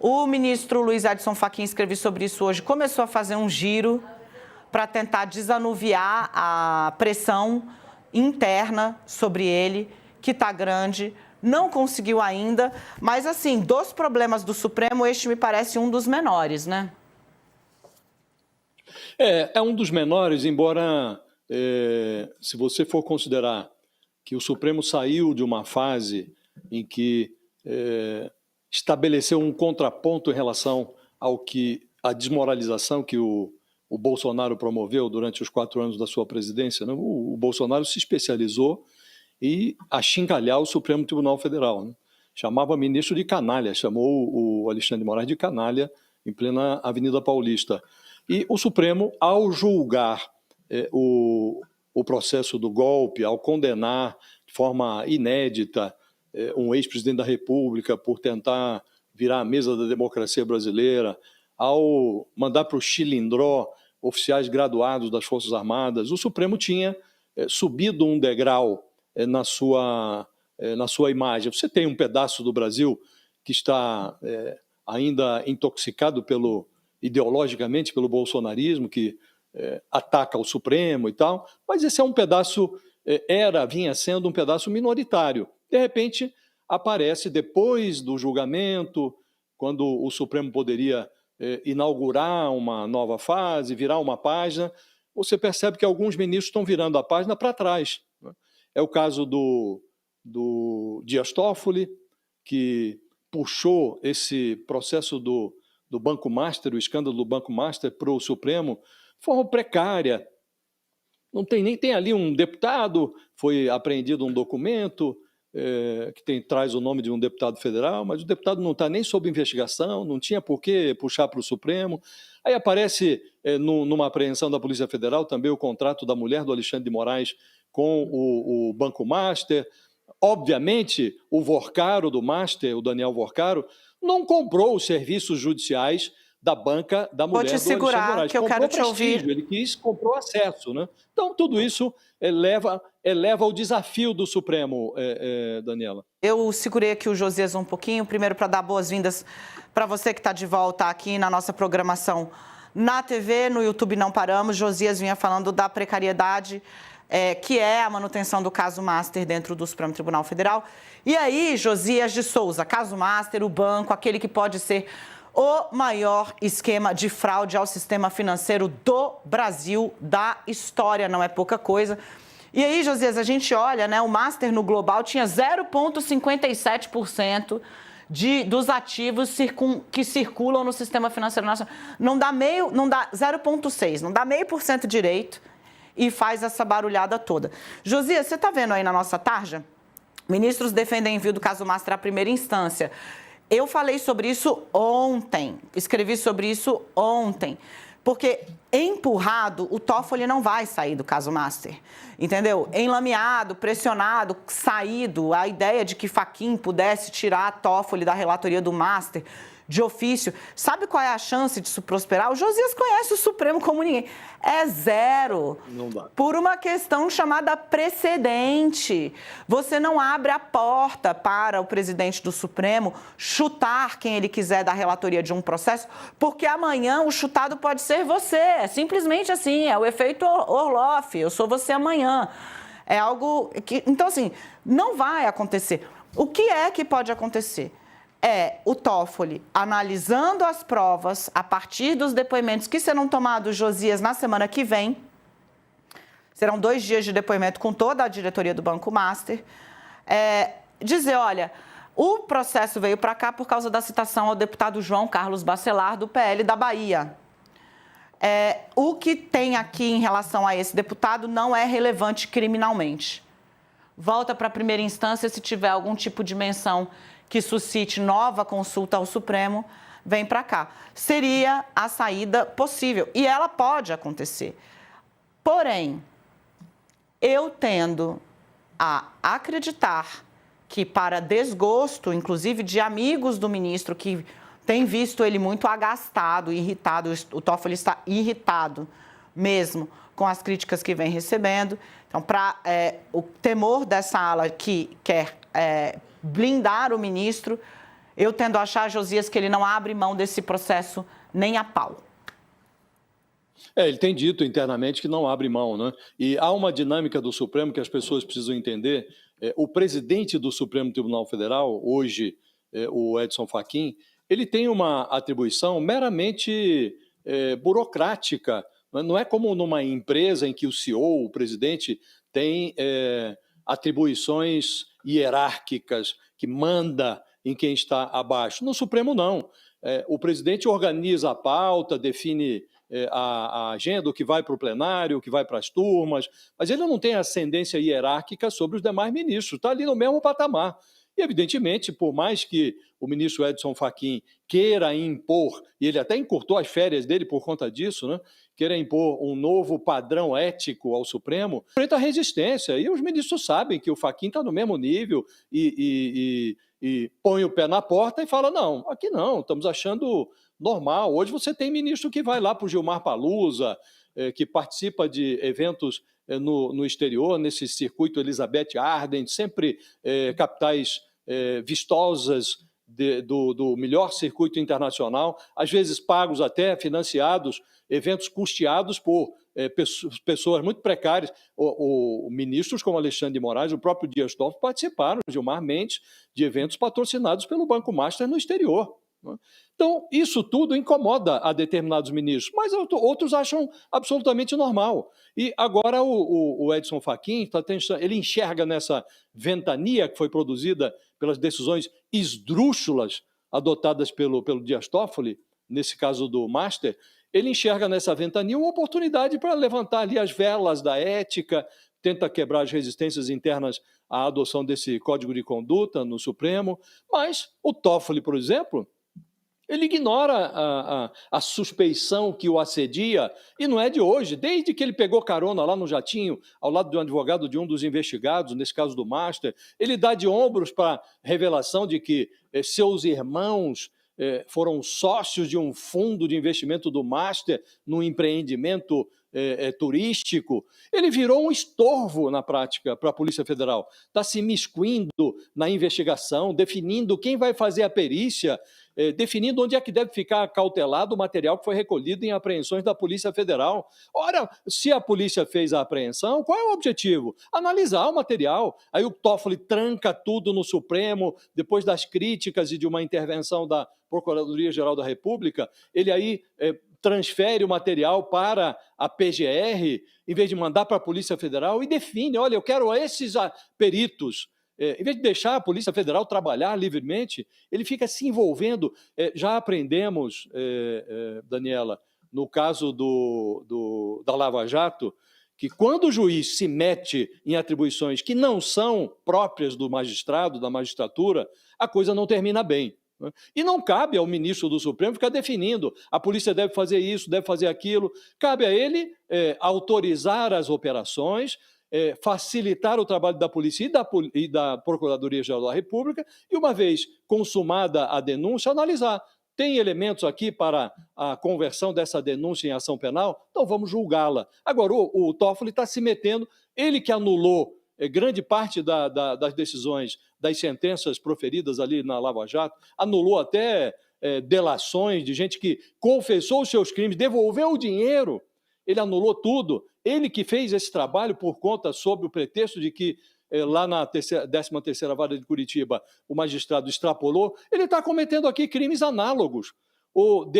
O ministro Luiz Edson Fachin escreveu sobre isso hoje, começou a fazer um giro para tentar desanuviar a pressão interna sobre ele, que está grande, não conseguiu ainda, mas assim, dos problemas do Supremo, este me parece um dos menores, né? É um dos menores, embora, se você for considerar que o Supremo saiu de uma fase em que estabeleceu um contraponto em relação à desmoralização que o Bolsonaro promoveu durante os 4 anos da sua presidência, né? O Bolsonaro se especializou em achincalhar o Supremo Tribunal Federal, né? Chamava ministro de canalha, chamou o Alexandre de Moraes de canalha em plena Avenida Paulista. E o Supremo, ao julgar o processo do golpe, ao condenar de forma inédita um ex-presidente da República por tentar virar a mesa da democracia brasileira, ao mandar para o Chilindró oficiais graduados das Forças Armadas, o Supremo tinha subido um degrau na sua imagem. Você tem um pedaço do Brasil que está ainda intoxicado ideologicamente pelo bolsonarismo, que ataca o Supremo e tal, mas esse é um pedaço, vinha sendo um pedaço minoritário. De repente, aparece depois do julgamento, quando o Supremo poderia inaugurar uma nova fase, virar uma página, você percebe que alguns ministros estão virando a página para trás, né? É o caso do Dias Toffoli, que puxou esse processo do Banco Master, o escândalo do Banco Master, para o Supremo, de forma precária. Não tem ali um deputado, foi apreendido um documento que traz o nome de um deputado federal, mas o deputado não está nem sob investigação, não tinha por que puxar para o Supremo. Aí aparece, numa apreensão da Polícia Federal, também o contrato da mulher do Alexandre de Moraes com o Banco Master. Obviamente, o Vorcaro do Master, o Daniel Vorcaro, não comprou os serviços judiciais da banca da mulher do Alexandre de Moraes. Que eu quero te ouvir. Ele comprou acesso, né? Então, tudo isso eleva o desafio do Supremo, Daniela. Eu segurei aqui o Josias um pouquinho, primeiro para dar boas-vindas para você que está de volta aqui na nossa programação na TV, no YouTube Não Paramos. Josias vinha falando da precariedade, que é a manutenção do caso Master dentro do Supremo Tribunal Federal. E aí, Josias de Souza, caso Master, o banco, aquele que pode ser o maior esquema de fraude ao sistema financeiro do Brasil, da história, não é pouca coisa. E aí, Josias, a gente olha, né, o Master no global tinha 0,57% dos ativos que circulam no sistema financeiro nacional. Não dá 0,6%, não dá 0,5% direito e faz essa barulhada toda. Josias, você está vendo aí na nossa tarja? Ministros defendem envio do caso Master à primeira instância. Eu falei sobre isso ontem, escrevi sobre isso ontem, porque empurrado, o Toffoli não vai sair do caso Master, entendeu? Enlameado, pressionado, saído, a ideia de que Fachin pudesse tirar a Toffoli da relatoria do Master de ofício. Sabe qual é a chance disso prosperar? O Josias conhece o Supremo como ninguém. É zero. Não dá. Por uma questão chamada precedente. Você não abre a porta para o presidente do Supremo chutar quem ele quiser da relatoria de um processo, porque amanhã o chutado pode ser você. É simplesmente assim, é o efeito Orloff. Eu sou você amanhã. É algo que... Então, assim, não vai acontecer. O que é que pode acontecer? É o Toffoli analisando as provas a partir dos depoimentos que serão tomados, Josias, na semana que vem. Serão 2 dias de depoimento com toda a diretoria do Banco Master. Dizer, olha, o processo veio para cá por causa da citação ao deputado João Carlos Bacelar, do PL da Bahia. O que tem aqui em relação a esse deputado não é relevante criminalmente. Volta para a primeira instância se tiver algum tipo de menção que suscite nova consulta ao Supremo, vem para cá. Seria a saída possível, e ela pode acontecer. Porém, eu tendo a acreditar que, para desgosto, inclusive de amigos do ministro, que têm visto ele muito agastado, irritado, o Toffoli está irritado mesmo com as críticas que vem recebendo. Então, o temor dessa ala que quer blindar o ministro, Eu tendo a achar, Josias, que ele não abre mão desse processo nem a pau. Ele tem dito internamente que não abre mão, né? E há uma dinâmica do Supremo que as pessoas precisam entender. O presidente do Supremo Tribunal Federal, hoje, o Edson Fachin, ele tem uma atribuição meramente burocrática. Não é como numa empresa em que o CEO, o presidente, tem atribuições hierárquicas que manda em quem está abaixo. No Supremo, não. O presidente organiza a pauta, define a agenda, o que vai para o plenário, o que vai para as turmas, mas ele não tem ascendência hierárquica sobre os demais ministros, está ali no mesmo patamar. E, evidentemente, por mais que o ministro Edson Fachin queira impor, e ele até encurtou as férias dele por conta disso, né? Queira impor um novo padrão ético ao Supremo, enfrenta a resistência. E os ministros sabem que o Fachin está no mesmo nível e põe o pé na porta e fala, não, aqui não, estamos achando normal. Hoje você tem ministro que vai lá para o Gilmar Palusa, que participa de eventos no exterior, nesse circuito Elizabeth Arden, sempre capitais vistosas do melhor circuito internacional, às vezes pagos até, financiados, eventos custeados por pessoas muito precárias. Ministros como Alexandre de Moraes, o próprio Dias Toffoli participaram, Gilmar Mendes, de eventos patrocinados pelo Banco Master no exterior. Então, isso tudo incomoda a determinados ministros, mas outros acham absolutamente normal. E agora o Edson Fachin, ele enxerga nessa ventania que foi produzida pelas decisões esdrúxulas adotadas pelo Dias Toffoli, nesse caso do Master, ele enxerga nessa ventania uma oportunidade para levantar ali as velas da ética, tenta quebrar as resistências internas à adoção desse código de conduta no Supremo, mas o Toffoli, por exemplo, ele ignora a suspeição que o assedia, e não é de hoje, desde que ele pegou carona lá no jatinho, ao lado de um advogado de um dos investigados, nesse caso do Master, ele dá de ombros para a revelação de que seus irmãos foram sócios de um fundo de investimento do Master num empreendimento turístico. Ele virou um estorvo na prática para a Polícia Federal. Está se imiscuindo na investigação, definindo quem vai fazer a perícia, definindo onde é que deve ficar cautelado o material que foi recolhido em apreensões da Polícia Federal. Ora, se a polícia fez a apreensão, qual é o objetivo? Analisar o material. Aí o Toffoli tranca tudo no Supremo, depois das críticas e de uma intervenção da Procuradoria-Geral da República, ele aí transfere o material para a PGR, em vez de mandar para a Polícia Federal, e define, olha, eu quero esses peritos. Em vez de deixar a Polícia Federal trabalhar livremente, ele fica se envolvendo. Já aprendemos, Daniela, no caso da Lava Jato, que quando o juiz se mete em atribuições que não são próprias do magistrado, da magistratura, a coisa não termina bem. E não cabe ao ministro do Supremo ficar definindo, a polícia deve fazer isso, deve fazer aquilo. Cabe a ele autorizar as operações, facilitar o trabalho da polícia e da Procuradoria-Geral da República e, uma vez consumada a denúncia, analisar. Tem elementos aqui para a conversão dessa denúncia em ação penal? Então vamos julgá-la. Agora, o Toffoli está se metendo, ele que anulou grande parte das decisões, das sentenças proferidas ali na Lava Jato, anulou até delações de gente que confessou os seus crimes, devolveu o dinheiro, ele anulou tudo. Ele que fez esse trabalho por conta, sob o pretexto de que lá na 13ª Vara de Curitiba o magistrado extrapolou, ele está cometendo aqui crimes análogos, ou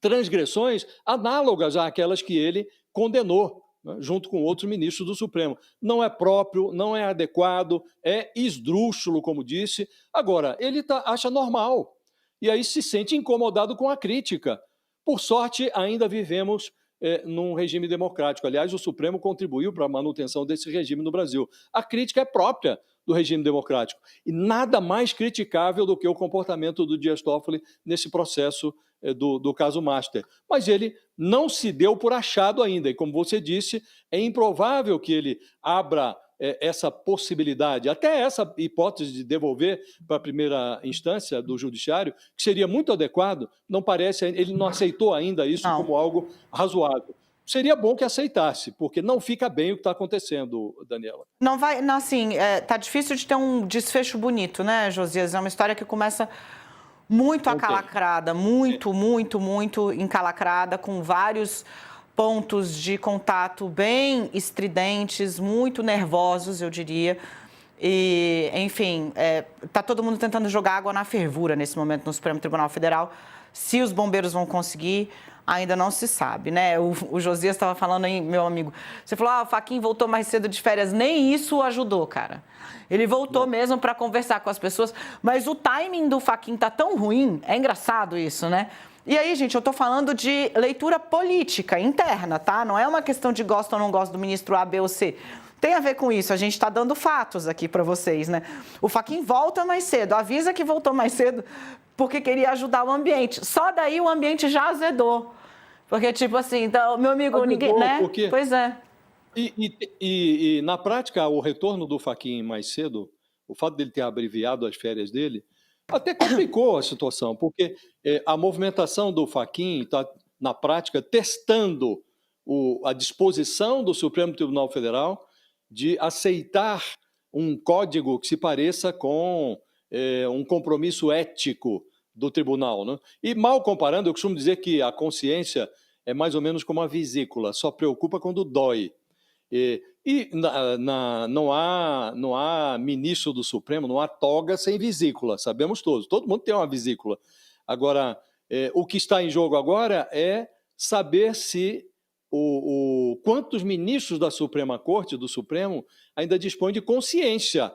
transgressões análogas àquelas que ele condenou, né, junto com outros ministros do Supremo. Não é próprio, não é adequado, é esdrúxulo, como disse. Agora, ele acha normal, e aí se sente incomodado com a crítica. Por sorte, ainda vivemos num regime democrático. Aliás, o Supremo contribuiu para a manutenção desse regime no Brasil. A crítica é própria do regime democrático. E nada mais criticável do que o comportamento do Dias Toffoli nesse processo do caso Master. Mas ele não se deu por achado ainda. E, como você disse, é improvável que ele abra essa possibilidade, até essa hipótese de devolver para a primeira instância do judiciário, que seria muito adequado, não parece, ele não aceitou ainda isso como algo razoável. seria bom que aceitasse, porque não fica bem o que está acontecendo, Daniela. Não vai, não, assim, tá difícil de ter um desfecho bonito, né, Josias? É uma história que começa muito acalacrada, muito encalacrada, com vários pontos de contato bem estridentes, muito nervosos, eu diria. E, enfim, tá todo mundo tentando jogar água na fervura nesse momento no Supremo Tribunal Federal. Se os bombeiros vão conseguir, ainda não se sabe, né? O Josias estava falando aí, meu amigo, você falou, o Fachin voltou mais cedo de férias, nem isso ajudou, cara. Ele voltou mesmo para conversar com as pessoas, mas o timing do Fachin tá tão ruim, é engraçado isso, né? E aí, gente, eu tô falando de leitura política interna, tá? Não é uma questão de gosto ou não gosto do ministro A, B ou C. Tem a ver com isso, a gente está dando fatos aqui para vocês, né? O Fachin volta mais cedo, avisa que voltou mais cedo porque queria ajudar o ambiente. Só daí o ambiente já azedou. Porque, tipo assim, então, meu amigo, azedou, ninguém, né? Porque... Pois é. E, na prática, o retorno do Fachin mais cedo, o fato dele ter abreviado as férias dele, até complicou a situação, porque a movimentação do Fachin está, na prática, testando a disposição do Supremo Tribunal Federal de aceitar um código que se pareça com um compromisso ético do tribunal, né? E, mal comparando, eu costumo dizer que a consciência é mais ou menos como a vesícula, só preocupa quando dói. Não há ministro do Supremo, não há toga sem vesícula, sabemos todos, todo mundo tem uma vesícula. Agora, o que está em jogo agora é saber se quantos ministros da Suprema Corte, do Supremo, ainda dispõem de consciência,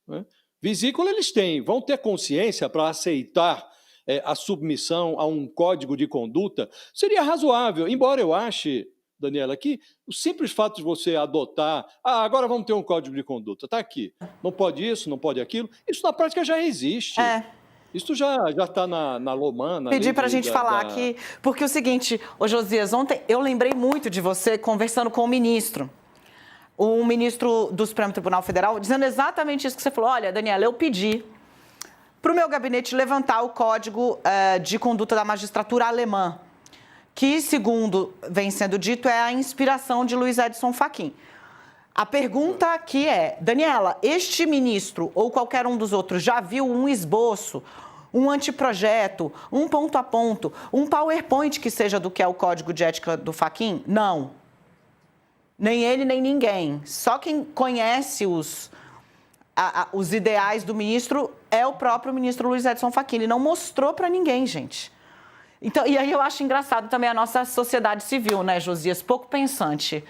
né? Vesícula eles têm, vão ter consciência para aceitar a submissão a um código de conduta. Seria razoável, embora eu ache, Daniela, que o simples fato de você adotar, agora vamos ter um código de conduta, está aqui, não pode isso, não pode aquilo, isso na prática já existe. Isso já está na Lomana. Pedi para a gente falar aqui, porque é o seguinte, Josias, ontem eu lembrei muito de você conversando com o ministro do Supremo Tribunal Federal, dizendo exatamente isso que você falou. Olha, Daniela, eu pedi para o meu gabinete levantar o código de conduta da magistratura alemã, que, segundo vem sendo dito, é a inspiração de Luiz Edson Fachin. A pergunta aqui é, Daniela, este ministro ou qualquer um dos outros já viu um esboço, um anteprojeto, um ponto a ponto, um PowerPoint que seja do que é o Código de Ética do Fachin? Não. Nem ele, nem ninguém. Só quem conhece os ideais do ministro é o próprio ministro Luiz Edson Fachin. Ele não mostrou para ninguém, gente. Então, e aí eu acho engraçado também a nossa sociedade civil, né, Josias? Pouco pensante.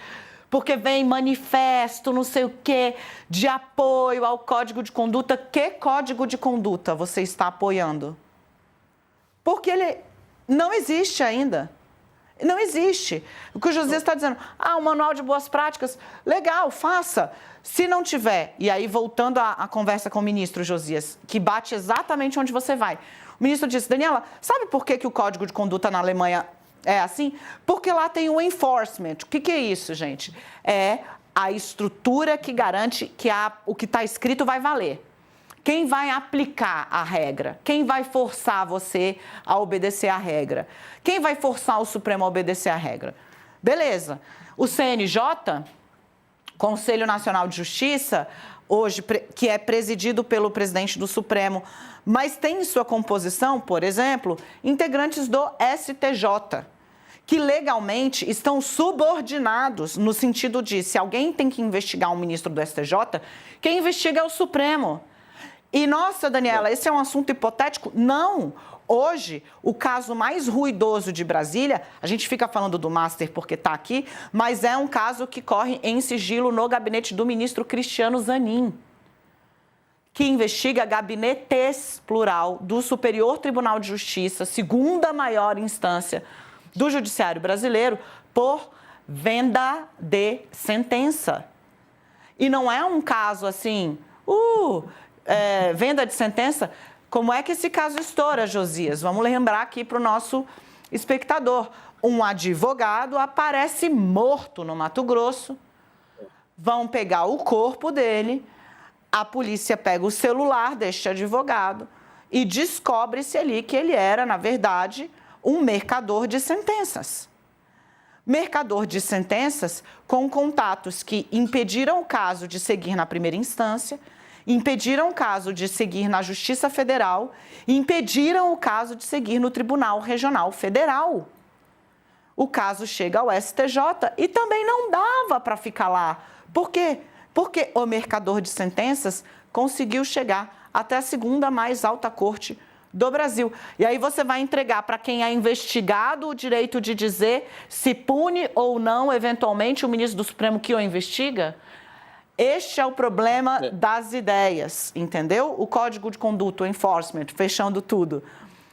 Porque vem manifesto, não sei o quê, de apoio ao Código de Conduta. Que Código de Conduta você está apoiando? Porque ele não existe ainda. Não existe. O que o Josias está dizendo, o manual de boas práticas, legal, faça. Se não tiver, e aí voltando à conversa com o ministro Josias, que bate exatamente onde você vai. O ministro disse, Daniela, sabe por que o Código de Conduta na Alemanha é assim? Porque lá tem o enforcement. O que é isso, gente? É a estrutura que garante que o que está escrito vai valer. Quem vai aplicar a regra? Quem vai forçar você a obedecer a regra? Quem vai forçar o Supremo a obedecer a regra? Beleza. O CNJ, Conselho Nacional de Justiça, hoje, que é presidido pelo presidente do Supremo, mas tem em sua composição, por exemplo, integrantes do STJ, que legalmente estão subordinados no sentido de, se alguém tem que investigar um ministro do STJ, quem investiga é o Supremo. E, nossa, Daniela, esse é um assunto hipotético? Não. Hoje, o caso mais ruidoso de Brasília, a gente fica falando do Master porque está aqui, mas é um caso que corre em sigilo no gabinete do ministro Cristiano Zanin, que investiga gabinetes, plural, do Superior Tribunal de Justiça, segunda maior instância do Judiciário brasileiro, por venda de sentença. E não é um caso assim, venda de sentença. Como é que esse caso estoura, Josias? Vamos lembrar aqui para o nosso espectador. Um advogado aparece morto no Mato Grosso, vão pegar o corpo dele, a polícia pega o celular deste advogado e descobre-se ali que ele era, na verdade, um mercador de sentenças. mercador de sentenças com contatos que impediram o caso de seguir na primeira instância, impediram o caso de seguir na Justiça Federal e impediram o caso de seguir no Tribunal Regional Federal. O caso chega ao STJ e também não dava para ficar lá. Por quê? Porque o mercador de sentenças conseguiu chegar até a segunda mais alta corte do Brasil. E aí você vai entregar para quem é investigado o direito de dizer se pune ou não, eventualmente, o ministro do Supremo que o investiga? Este é o problema das ideias, entendeu? O Código de Conduta, o enforcement, fechando tudo.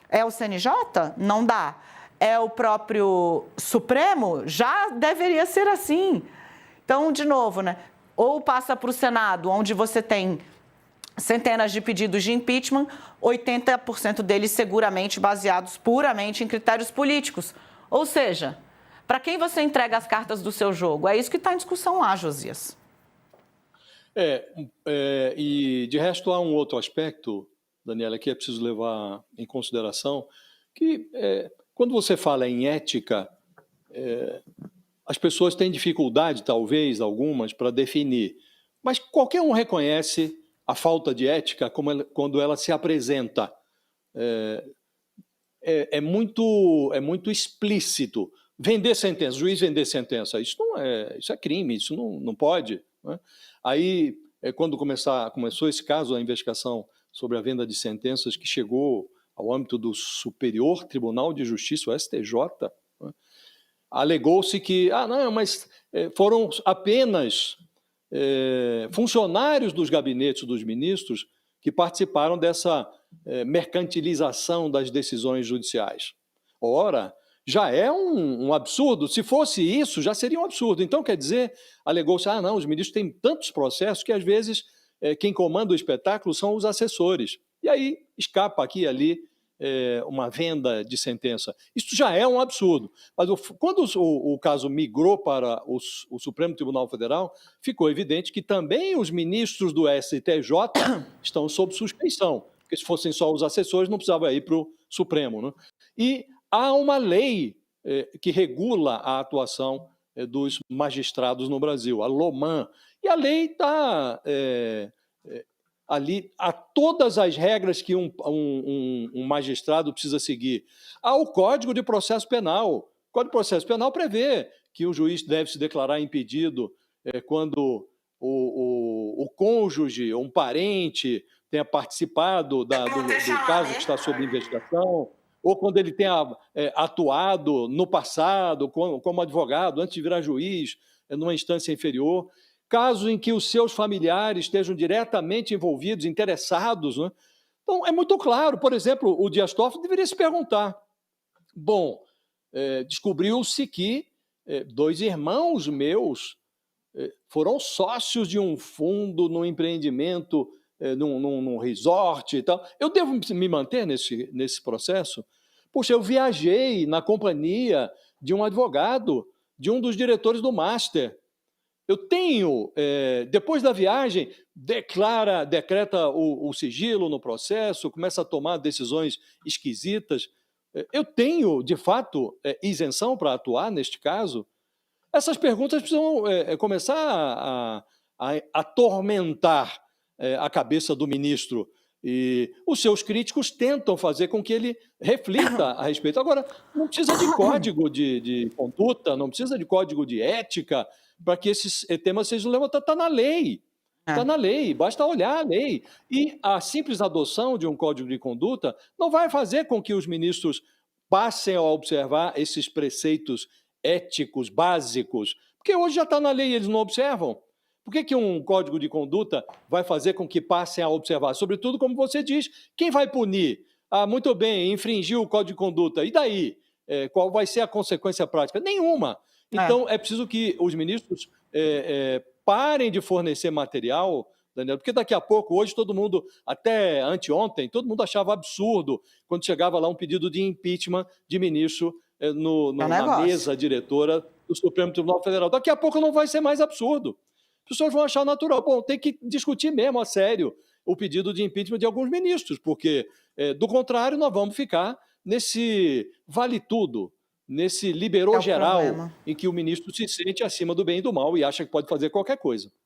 É o CNJ? Não dá. É o próprio Supremo? Já deveria ser assim. Então, de novo, né? Ou passa para o Senado, onde você tem centenas de pedidos de impeachment, 80% deles seguramente baseados puramente em critérios políticos. Ou seja, para quem você entrega as cartas do seu jogo? É isso que está em discussão lá, Josias. E de resto há um outro aspecto, Daniela, que é preciso levar em consideração, que quando você fala em ética, as pessoas têm dificuldade, talvez, algumas, para definir, mas qualquer um reconhece a falta de ética quando ela se apresenta. É muito explícito. Vender sentença, juiz vender sentença, isso é crime, isso não pode. Né? Aí, quando começou esse caso, a investigação sobre a venda de sentenças, que chegou ao âmbito do Superior Tribunal de Justiça, o STJ, né? Alegou-se que, mas foram apenas funcionários dos gabinetes dos ministros que participaram dessa mercantilização das decisões judiciais. Ora, já é um absurdo. Se fosse isso, já seria um absurdo. Então, quer dizer, alegou-se, os ministros têm tantos processos que, às vezes, quem comanda o espetáculo são os assessores. E aí escapa aqui e ali uma venda de sentença. Isso já é um absurdo. Mas quando o caso migrou para o Supremo Tribunal Federal, ficou evidente que também os ministros do STJ estão sob suspeição, porque se fossem só os assessores, não precisava ir para o Supremo. Né? E há uma lei que regula a atuação dos magistrados no Brasil, a LOMAN. E a lei está ali, há todas as regras que um magistrado precisa seguir. Há o Código de Processo Penal. O Código de Processo Penal prevê que o juiz deve se declarar impedido quando o cônjuge ou um parente tenha participado do caso que está sob investigação, ou quando ele tenha atuado no passado como advogado, antes de virar juiz, numa instância inferior. Casos em que os seus familiares estejam diretamente envolvidos, interessados. Né? Então, é muito claro. Por exemplo, o Dias Toffoli deveria se perguntar. Bom, descobriu-se que 2 irmãos meus foram sócios de um fundo, num empreendimento, num resort e tal. Eu devo me manter nesse processo? Puxa, eu viajei na companhia de um advogado, de um dos diretores do Master. Eu tenho, depois da viagem, decreta o sigilo no processo, começa a tomar decisões esquisitas. Eu tenho, de fato, isenção para atuar neste caso? Essas perguntas precisam começar a atormentar a cabeça do ministro. E os seus críticos tentam fazer com que ele reflita a respeito. Agora, não precisa de código de conduta, não precisa de código de ética para que esses temas sejam levantados. Está na lei. Está na lei, basta olhar a lei. E a simples adoção de um código de conduta não vai fazer com que os ministros passem a observar esses preceitos éticos básicos, porque hoje já está na lei e eles não observam. Por que um código de conduta vai fazer com que passem a observar? Sobretudo, como você diz, quem vai punir? Muito bem, infringiu o código de conduta. E daí? Qual vai ser a consequência prática? Nenhuma. Então, é preciso que os ministros parem de fornecer material, Daniel, porque daqui a pouco, hoje todo mundo, até anteontem, todo mundo achava absurdo quando chegava lá um pedido de impeachment de ministro na mesa diretora do Supremo Tribunal Federal. Daqui a pouco não vai ser mais absurdo. As pessoas vão achar natural. Bom, tem que discutir mesmo a sério o pedido de impeachment de alguns ministros, porque, do contrário, nós vamos ficar nesse vale tudo, nesse liberou É o geral problema. em que o ministro se sente acima do bem e do mal e acha que pode fazer qualquer coisa.